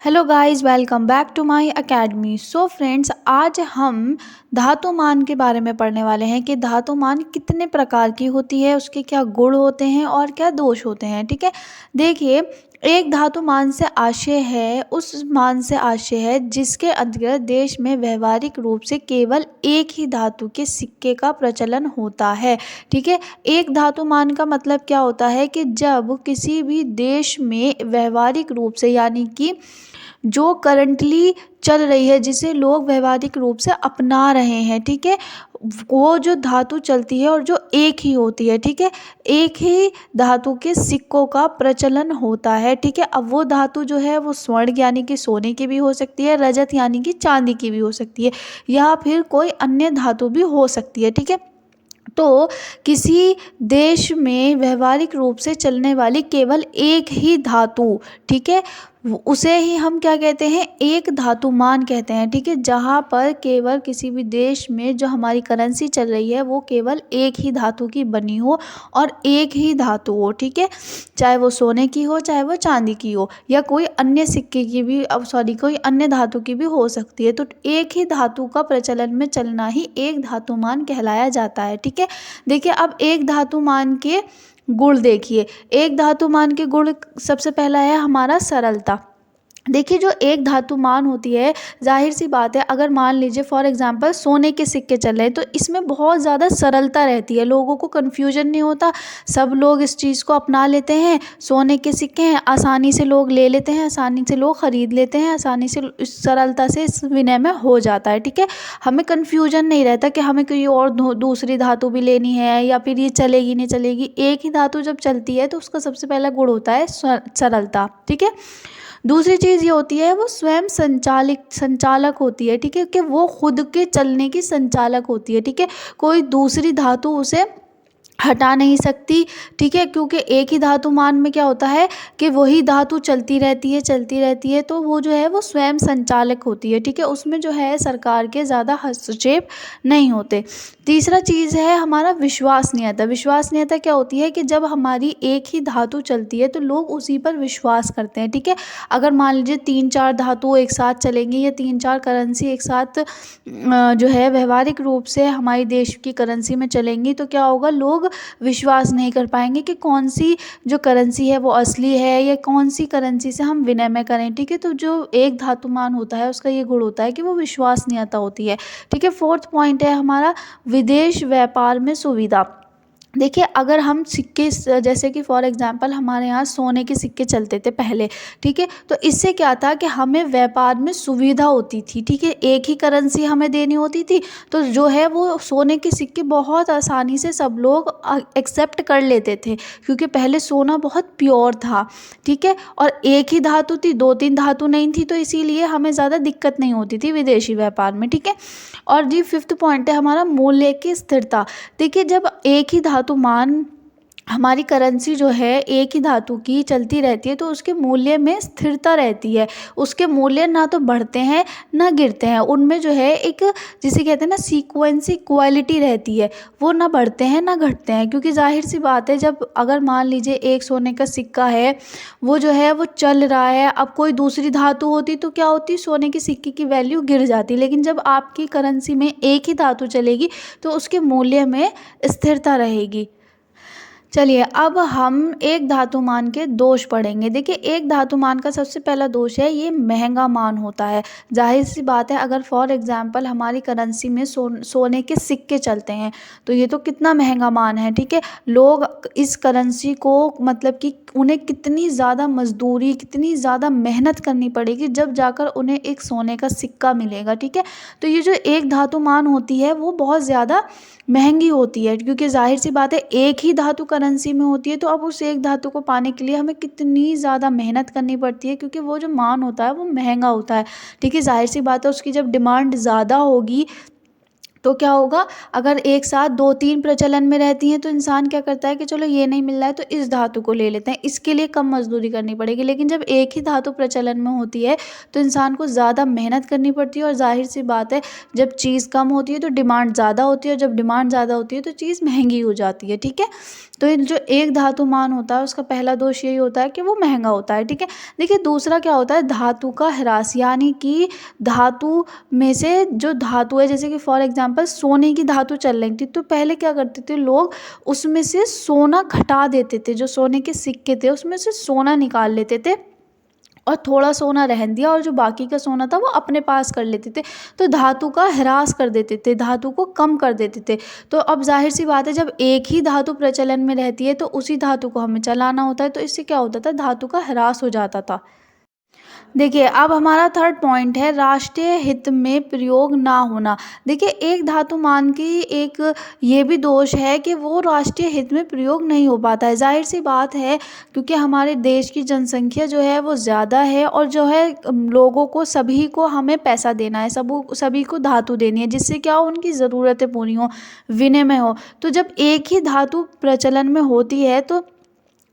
Hello guys, welcome back to my academy. So friends, आज हम धातुमान के बारे में पढ़ने वाले हैं कि धातुमान कितने प्रकार की होती है, उसके क्या गुण होते हैं और क्या दोष होते हैं। ठीक है, देखिए, एक धातुमान से आशय है उस मान से आशय है जिसके अंतर्गत देश में व्यवहारिक रूप से केवल एक ही धातु के सिक्के का प्रचलन होता है। ठीक है, एक धातुमान का मतलब क्या होता है कि जब किसी भी देश में व्यवहारिक रूप से, यानी कि जो करंटली चल रही है, जिसे लोग व्यवहारिक रूप से अपना रहे हैं, ठीक है, वो जो धातु चलती है और जो एक ही होती है, ठीक है, एक ही धातु के सिक्कों का प्रचलन होता है। ठीक है, अब वो धातु जो है वो स्वर्ण यानी कि सोने की भी हो सकती है, रजत यानी कि चांदी की भी हो सकती है, या फिर कोई अन्य धातु भी हो सकती है। ठीक है, तो किसी देश में व्यवहारिक रूप से चलने वाली केवल एक ही धातु, ठीक है, उसे ही हम क्या कहते हैं, एक धातुमान कहते हैं। ठीक है, जहाँ पर केवल किसी भी देश में जो हमारी करेंसी चल रही है वो केवल एक ही धातु की बनी हो और एक ही धातु हो। ठीक है, चाहे वो सोने की हो, चाहे वो चांदी की हो, या कोई अन्य सिक्के की भी, अब सॉरी, कोई अन्य धातु की भी हो सकती है। तो एक ही धातु का प्रचलन में चलना ही एक धातुमान कहलाया जाता है। ठीक है, देखिए, अब एक धातुमान के गुण देखिए। एक धातुमान के गुण, सबसे पहला है हमारा सरलता। देखिए, जो एक धातुमान होती है, जाहिर सी बात है, अगर मान लीजिए फॉर एग्जांपल सोने के सिक्के चल रहे हैं तो इसमें बहुत ज़्यादा सरलता रहती है, लोगों को कन्फ्यूजन नहीं होता, सब लोग इस चीज़ को अपना लेते हैं। सोने के सिक्के हैं, आसानी से लोग ले लेते हैं, आसानी से लोग ख़रीद लेते हैं, आसानी से इस सरलता से इस विनिमय हो जाता है। ठीक है, हमें कन्फ्यूजन नहीं रहता कि हमें कोई और दूसरी धातु भी लेनी है या फिर ये चलेगी नहीं चलेगी। एक ही धातु जब चलती है तो उसका सबसे पहला गुण होता है सरलता। ठीक है, दूसरी चीज़ ये होती है, वो स्वयं संचालक होती है। ठीक है, कि वो खुद के चलने की संचालक होती है। ठीक है, कोई दूसरी धातु उसे हटा नहीं सकती। ठीक है, क्योंकि एक ही धातुमान में क्या होता है कि वही धातु चलती रहती है चलती रहती है, तो वो जो है वो स्वयं संचालक होती है। ठीक है, उसमें जो है सरकार के ज़्यादा हस्तक्षेप नहीं होते। तीसरा चीज़ है हमारा विश्वसनीयता। विश्वसनीयता क्या होती है कि जब हमारी एक ही धातु चलती है तो लोग उसी पर विश्वास करते हैं। ठीक है, अगर मान लीजिए 3-4 धातु एक साथ चलेंगी या 3-4 करेंसी एक साथ जो है व्यवहारिक रूप से हमारे देश की करेंसी में चलेंगी, तो क्या होगा, लोग विश्वास नहीं कर पाएंगे कि कौन सी जो करेंसी है वो असली है या कौन सी करेंसी से हम विनिमय करें। ठीक है, तो जो एक धातुमान होता है उसका ये गुण होता है कि वो विश्वसनीयता होती है। ठीक है, फोर्थ पॉइंट है हमारा विदेश व्यापार में सुविधा। देखिए, अगर हम सिक्के, जैसे कि फॉर एग्जांपल हमारे यहाँ सोने के सिक्के चलते थे पहले, ठीक है, तो इससे क्या था कि हमें व्यापार में सुविधा होती थी। ठीक है, एक ही करेंसी हमें देनी होती थी, तो जो है वो सोने के सिक्के बहुत आसानी से सब लोग एक्सेप्ट कर लेते थे, क्योंकि पहले सोना बहुत प्योर था। ठीक है, और एक ही धातु थी, 2-3 धातु नहीं थी, तो इसीलिए हमें ज़्यादा दिक्कत नहीं होती थी विदेशी व्यापार में। ठीक है, और जी फिफ्थ पॉइंट है हमारा मूल्य की स्थिरता। देखिए, जब एक ही धातुमान, हमारी करेंसी जो है एक ही धातु की चलती रहती है तो उसके मूल्य में स्थिरता रहती है। उसके मूल्य ना तो बढ़ते हैं ना गिरते हैं, उनमें जो है एक, जिसे कहते हैं ना, सीक्वेंसी क्वालिटी रहती है, वो ना बढ़ते हैं ना घटते हैं। क्योंकि जाहिर सी बात है, जब अगर मान लीजिए एक सोने का सिक्का है, वो जो है वो चल रहा है, अब कोई दूसरी धातु होती तो क्या होती, सोने के सिक्के की वैल्यू गिर जाती। लेकिन जब आपकी करेंसी में एक ही धातु चलेगी तो उसके मूल्य में स्थिरता रहेगी। चलिए, अब हम एक धातुमान के दोष पढ़ेंगे। देखिए, एक धातुमान का सबसे पहला दोष है ये महंगा मान होता है। जाहिर सी बात है, अगर फॉर एग्जांपल हमारी करेंसी में सोने के सिक्के चलते हैं तो ये तो कितना महंगा मान है। ठीक है, लोग इस करेंसी को, मतलब कि उन्हें कितनी ज़्यादा मजदूरी, कितनी ज़्यादा मेहनत करनी पड़ेगी जब जाकर उन्हें एक सोने का सिक्का मिलेगा। ठीक है, तो ये जो एक धातुमान होती है वो बहुत ज़्यादा महंगी होती है, क्योंकि जाहिर सी बात है एक ही धातु करेंसी में होती है, तो अब उस एक धातु को पाने के लिए हमें कितनी ज़्यादा मेहनत करनी पड़ती है, क्योंकि वो जो मान होता है वो महंगा होता है। ठीक है, जाहिर सी बात है उसकी जब डिमांड ज़्यादा होगी तो क्या होगा, अगर एक साथ 2-3 प्रचलन में रहती हैं तो इंसान क्या करता है कि चलो ये नहीं मिल रहा है तो इस धातु को ले लेते हैं, इसके लिए कम मजदूरी करनी पड़ेगी। लेकिन जब एक ही धातु प्रचलन में होती है तो इंसान को ज़्यादा मेहनत करनी पड़ती है, और जाहिर सी बात है जब चीज़ कम होती है तो डिमांड ज़्यादा होती है, और जब डिमांड ज़्यादा होती है तो चीज़ महंगी हो जाती है। ठीक है, तो ये जो एक धातुमान होता है उसका पहला दोष यही होता है कि वो महंगा होता है। ठीक है, देखिए दूसरा क्या होता है, धातु का ह्रास, यानी कि धातु में से जो धातु है, जैसे कि फॉर एग्जांपल सोने की धातु चल रही थी तो पहले क्या करते थे लोग, उसमें से सोना घटा देते थे, जो सोने के सिक्के थे उसमें से सोना निकाल लेते थे और थोड़ा सोना रहन दिया, और जो बाकी का सोना था वो अपने पास कर लेते थे। तो धातु का ह्रास कर देते थे, धातु को कम कर देते थे। तो अब जाहिर सी बात है जब एक ही धातु प्रचलन में रहती है तो उसी धातु को हमें चलाना होता है, तो इससे क्या होता था, धातु का ह्रास हो जाता था। देखिए अब हमारा थर्ड पॉइंट है राष्ट्रीय हित में प्रयोग ना होना। देखिए एक धातुमान की एक ये भी दोष है कि वो राष्ट्रीय हित में प्रयोग नहीं हो पाता है। जाहिर सी बात है क्योंकि हमारे देश की जनसंख्या जो है वो ज़्यादा है, और जो है लोगों को सभी को हमें पैसा देना है, सभी को धातु देनी है, जिससे क्या हो, उनकी ज़रूरतें पूरी हों, विनिमय हो। तो जब एक ही धातु प्रचलन में होती है तो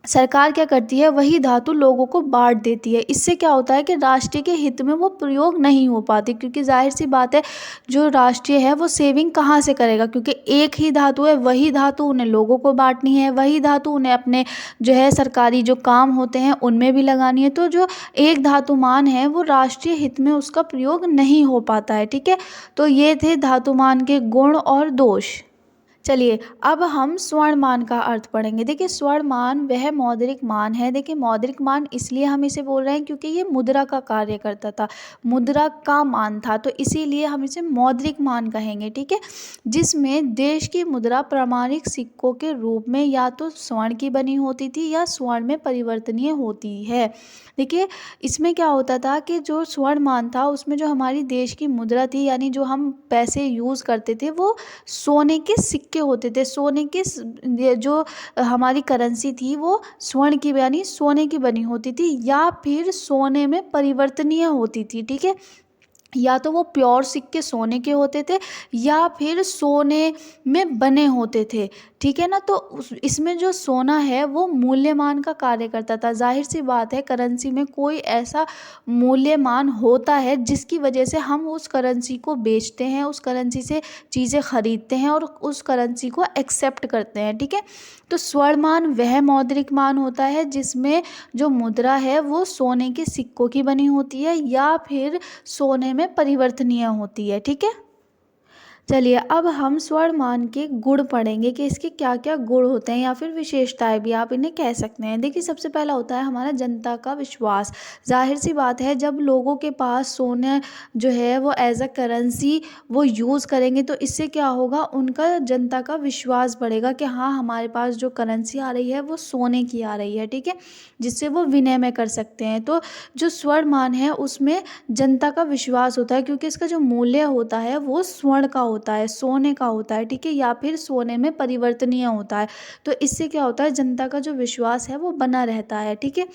सरकार क्या करती है, वही धातु लोगों को बांट देती है। इससे क्या होता है कि राष्ट्रीय के हित में वो प्रयोग नहीं हो पाती, क्योंकि जाहिर सी बात है जो राष्ट्रीय है वो सेविंग कहाँ से करेगा, क्योंकि एक ही धातु है, वही धातु उन्हें लोगों को बांटनी है, वही धातु उन्हें अपने जो है सरकारी जो काम होते हैं उनमें भी लगानी है। तो जो एक धातुमान है वो राष्ट्रीय हित में उसका प्रयोग नहीं हो पाता है। ठीक है, तो ये थे धातुमान के गुण और दोष। चलिए अब हम स्वर्णमान का अर्थ पढ़ेंगे। देखिए स्वर्णमान वह मौद्रिक मान है। देखिए मौद्रिक मान इसलिए हम इसे बोल रहे हैं क्योंकि ये मुद्रा का कार्य करता था, मुद्रा का मान था, तो इसीलिए हम इसे मौद्रिक मान कहेंगे। ठीक है, जिसमें देश की मुद्रा प्रामाणिक सिक्कों के रूप में या तो स्वर्ण की बनी होती थी या स्वर्ण में परिवर्तनीय होती है। देखिए इसमें क्या होता था कि जो स्वर्ण मान था उसमें जो हमारी देश की मुद्रा थी, यानी जो हम पैसे यूज़ करते थे, वो सोने के सिक्के होते थे। सोने के ये जो हमारी करेंसी थी वो स्वर्ण की यानी सोने की बनी होती थी, या फिर सोने में परिवर्तनीय होती थी। ठीक है, या तो वो प्योर सिक्के सोने के होते थे या फिर सोने में बने होते थे। ठीक है ना, तो इसमें जो सोना है वो मूल्यमान का कार्य करता था। जाहिर सी बात है करेंसी में कोई ऐसा मूल्यमान होता है जिसकी वजह से हम उस करेंसी को बेचते हैं, उस करेंसी से चीज़ें खरीदते हैं और उस करेंसी को एक्सेप्ट करते हैं। ठीक है, तो स्वर्णमान वह मौद्रिक मान होता है जिसमें जो मुद्रा है वो सोने के सिक्कों की बनी होती है या फिर सोने में परिवर्तनीय होती है। ठीक है, चलिए अब हम स्वर्णमान के गुण पढ़ेंगे कि इसके क्या क्या गुण होते हैं या फिर विशेषताएं भी आप इन्हें कह सकते हैं। देखिए सबसे पहला होता है हमारा जनता का विश्वास। जाहिर सी बात है जब लोगों के पास सोना जो है वो एज अ करेंसी वो यूज़ करेंगे तो इससे क्या होगा, उनका जनता का विश्वास बढ़ेगा कि हाँ हमारे पास जो करेंसी आ रही है वो सोने की आ रही है। ठीक है, जिससे वो विनिमय कर सकते हैं। तो जो स्वर्णमान है उसमें जनता का विश्वास होता है क्योंकि इसका जो मूल्य होता है वो स्वर्ण का होता है, सोने का होता है। ठीक है, या फिर सोने में परिवर्तनीय होता है। तो इससे क्या होता है, जनता का जो विश्वास है वो बना रहता है। ठीक है,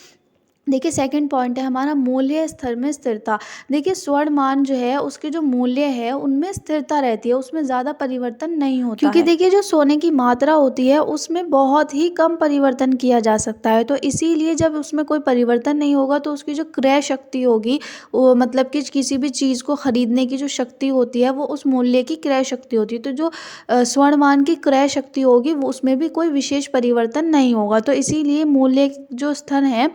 देखिए सेकंड पॉइंट है हमारा मूल्य स्तर में स्थिरता। देखिए स्वर्ण मान जो है उसके जो मूल्य है उनमें स्थिरता रहती है, उसमें ज़्यादा परिवर्तन नहीं होता क्योंकि देखिए जो सोने की मात्रा होती है उसमें बहुत ही कम परिवर्तन किया जा सकता है। तो इसीलिए जब उसमें कोई परिवर्तन नहीं होगा तो उसकी जो क्रय शक्ति होगी, वो मतलब कि किसी भी चीज़ को खरीदने की जो शक्ति होती है वो उस मूल्य की क्रय शक्ति होती है। तो जो स्वर्ण मान की क्रय शक्ति होगी वो उसमें भी कोई विशेष परिवर्तन नहीं होगा। तो इसीलिए मूल्य जो स्तर है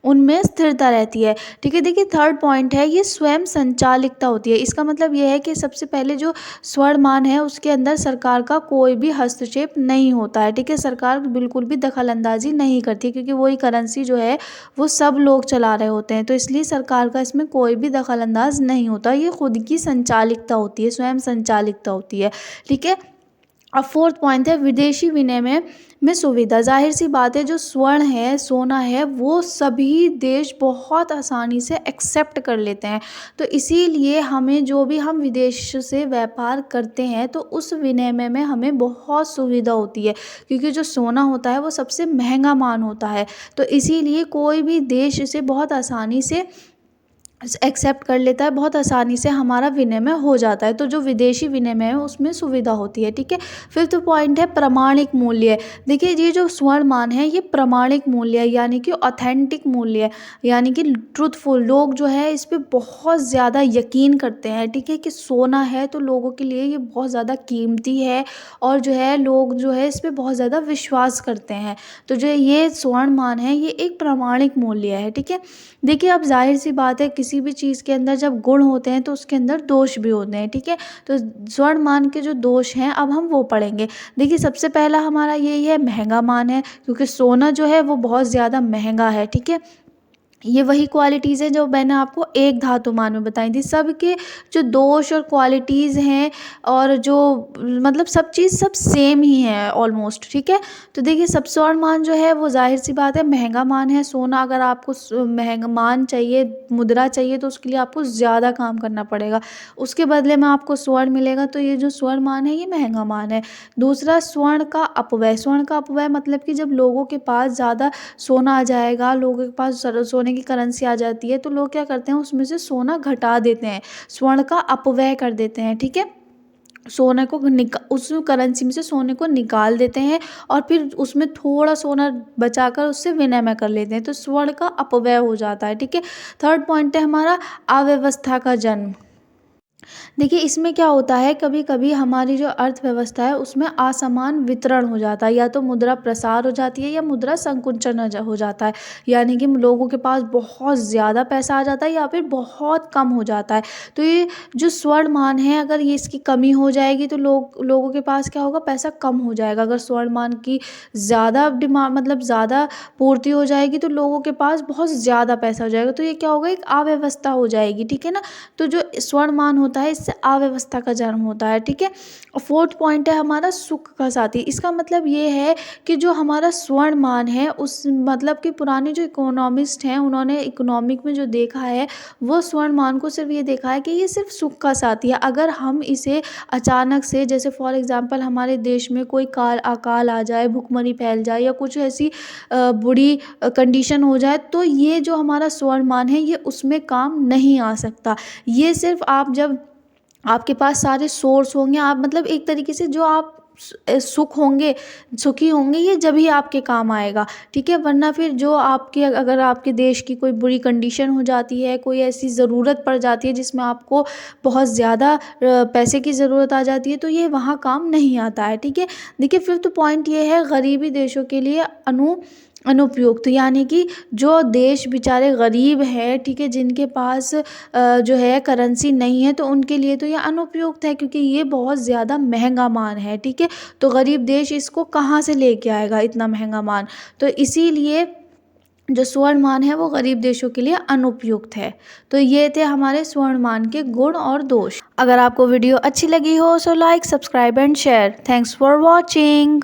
उनमें स्थिरता रहती है। ठीक है, देखिए थर्ड पॉइंट है ये स्वयं संचालिकता होती है। इसका मतलब यह है कि सबसे पहले जो स्वर्णमान है उसके अंदर सरकार का कोई भी हस्तक्षेप नहीं होता है। ठीक है, सरकार बिल्कुल भी दखल अंदाजी नहीं करती क्योंकि वही करेंसी जो है वो सब लोग चला रहे होते हैं, तो इसलिए सरकार का इसमें कोई भी दखल अंदाज नहीं होता। ये खुद की संचालिकता होती है, स्वयं संचालिकता होती है। ठीक है, अब फोर्थ पॉइंट है विदेशी विनिमय में सुविधा। जाहिर सी बात है जो स्वर्ण है, सोना है, वो सभी देश बहुत आसानी से एक्सेप्ट कर लेते हैं। तो इसीलिए हमें जो भी हम विदेश से व्यापार करते हैं तो उस विनिमय में हमें बहुत सुविधा होती है क्योंकि जो सोना होता है वो सबसे महंगा मान होता है। तो इसीलिए कोई भी देश इसे बहुत आसानी से एक्सेप्ट कर लेता है, बहुत आसानी से हमारा विनिमय हो जाता है। तो जो विदेशी विनिमय है उसमें सुविधा होती है, ठीक है। फिफ्थ पॉइंट है प्रमाणिक मूल्य। देखिए ये जो स्वर्ण मान है ये प्रमाणिक मूल्य है, यानी कि ऑथेंटिक मूल्य है, यानी कि ट्रूथफुल। लोग जो है इस पे बहुत ज़्यादा यकीन करते हैं, ठीक है, कि सोना है तो लोगों के लिए ये बहुत ज़्यादा कीमती है, और जो है लोग जो है इस पे बहुत ज़्यादा विश्वास करते हैं। तो जो ये स्वर्ण मान है ये एक प्रमाणिक मूल्य है, ठीक है। देखिए अब जाहिर सी बात है, किसी भी चीज़ के अंदर जब गुण होते हैं तो उसके अंदर दोष भी होते हैं, ठीक है। तो स्वर्ण मान के जो दोष हैं अब हम वो पढ़ेंगे। देखिए सबसे पहला हमारा यही है, महंगा मान है, क्योंकि सोना जो है वो बहुत ज़्यादा महंगा है, ठीक है। ये वही क्वालिटीज़ हैं जो मैंने आपको एक धातु मान में बताई थी। सबके जो दोष और क्वालिटीज़ हैं, और जो मतलब सब चीज़ सब सेम ही है ऑलमोस्ट, ठीक है। तो देखिए सब स्वर्ण मान जो है वो जाहिर सी बात है महंगा मान है। सोना अगर आपको महंगा मान चाहिए, मुद्रा चाहिए, तो उसके लिए आपको ज़्यादा काम करना पड़ेगा, उसके बदले में आपको स्वर्ण मिलेगा। तो ये जो स्वर्ण मान है ये महंगा मान है। दूसरा, स्वर्ण का अपव्यय। स्वर्ण का अपव्यय मतलब कि जब लोगों के पास ज़्यादा सोना आ जाएगा, लोगों के पास सोने की करेंसी आ जाती है, तो लोग क्या करते हैं उसमें से सोना घटा देते हैं, स्वर्ण का अपव्यय कर देते हैं, ठीक है। सोने को उस करेंसी में से सोने को निकाल देते हैं, और फिर उसमें थोड़ा सोना बचाकर उससे विनिमय कर लेते हैं, तो स्वर्ण का अपव्यय हो जाता है, ठीक है। थर्ड पॉइंट है हमारा अव्यवस्था का जन्म। देखिए इसमें क्या होता है, कभी कभी हमारी जो अर्थव्यवस्था है उसमें असमान वितरण हो जाता है, या तो मुद्रा प्रसार हो जाती है या मुद्रा संकुचन हो जाता है, यानी कि लोगों के पास बहुत ज़्यादा पैसा आ जाता है या फिर बहुत कम हो जाता है। तो ये जो स्वर्ण मान है, अगर ये इसकी कमी हो जाएगी तो लोगों के पास क्या होगा, पैसा कम हो जाएगा। अगर स्वर्ण मान की ज़्यादा डिमांड मतलब ज़्यादा पूर्ति हो जाएगी तो लोगों के पास बहुत ज़्यादा पैसा हो जाएगा, तो ये क्या होगा, एक अव्यवस्था हो जाएगी, ठीक है ना। तो जो स्वर्ण मान होता है इससे अव्यवस्था का जन्म होता है, ठीक है। और फोर्थ पॉइंट है हमारा सुख का साथी। इसका मतलब ये है कि जो हमारा स्वर्ण मान है उस मतलब कि पुराने जो इकोनॉमिस्ट हैं उन्होंने इकोनॉमिक में जो देखा है, वो स्वर्ण मान को सिर्फ ये देखा है कि ये सिर्फ सुख का साथी है। अगर हम इसे अचानक से, जैसे फॉर एग्जांपल हमारे देश में कोई अकाल आ जाए, भुखमरी फैल जाए, या कुछ ऐसी बुरी कंडीशन हो जाए, तो ये जो हमारा स्वर्ण मान है ये उसमें काम नहीं आ सकता। ये सिर्फ आप जब आपके पास सारे सोर्स होंगे, आप मतलब एक तरीके से जो आप सुखी होंगे, ये जब ही आपके काम आएगा, ठीक है। वरना फिर जो आपके, अगर आपके देश की कोई बुरी कंडीशन हो जाती है, कोई ऐसी ज़रूरत पड़ जाती है जिसमें आपको बहुत ज़्यादा पैसे की ज़रूरत आ जाती है, तो ये वहाँ काम नहीं आता है, ठीक है। देखिए फिफ्थ पॉइंट ये है, गरीबी देशों के लिए अनुपयुक्त, यानी कि जो देश बेचारे गरीब हैं, ठीक है, जिनके पास जो है करेंसी नहीं है, तो उनके लिए तो ये अनुपयुक्त है, क्योंकि ये बहुत ज़्यादा महंगा मान है, ठीक है। तो गरीब देश इसको कहाँ से लेके आएगा इतना महंगा मान, तो इसीलिए जो स्वर्ण मान है वो गरीब देशों के लिए अनुपयुक्त है। तो ये थे हमारे स्वर्ण मान के गुण और दोष। अगर आपको वीडियो अच्छी लगी हो so like, subscribe and share. Thanks for watching.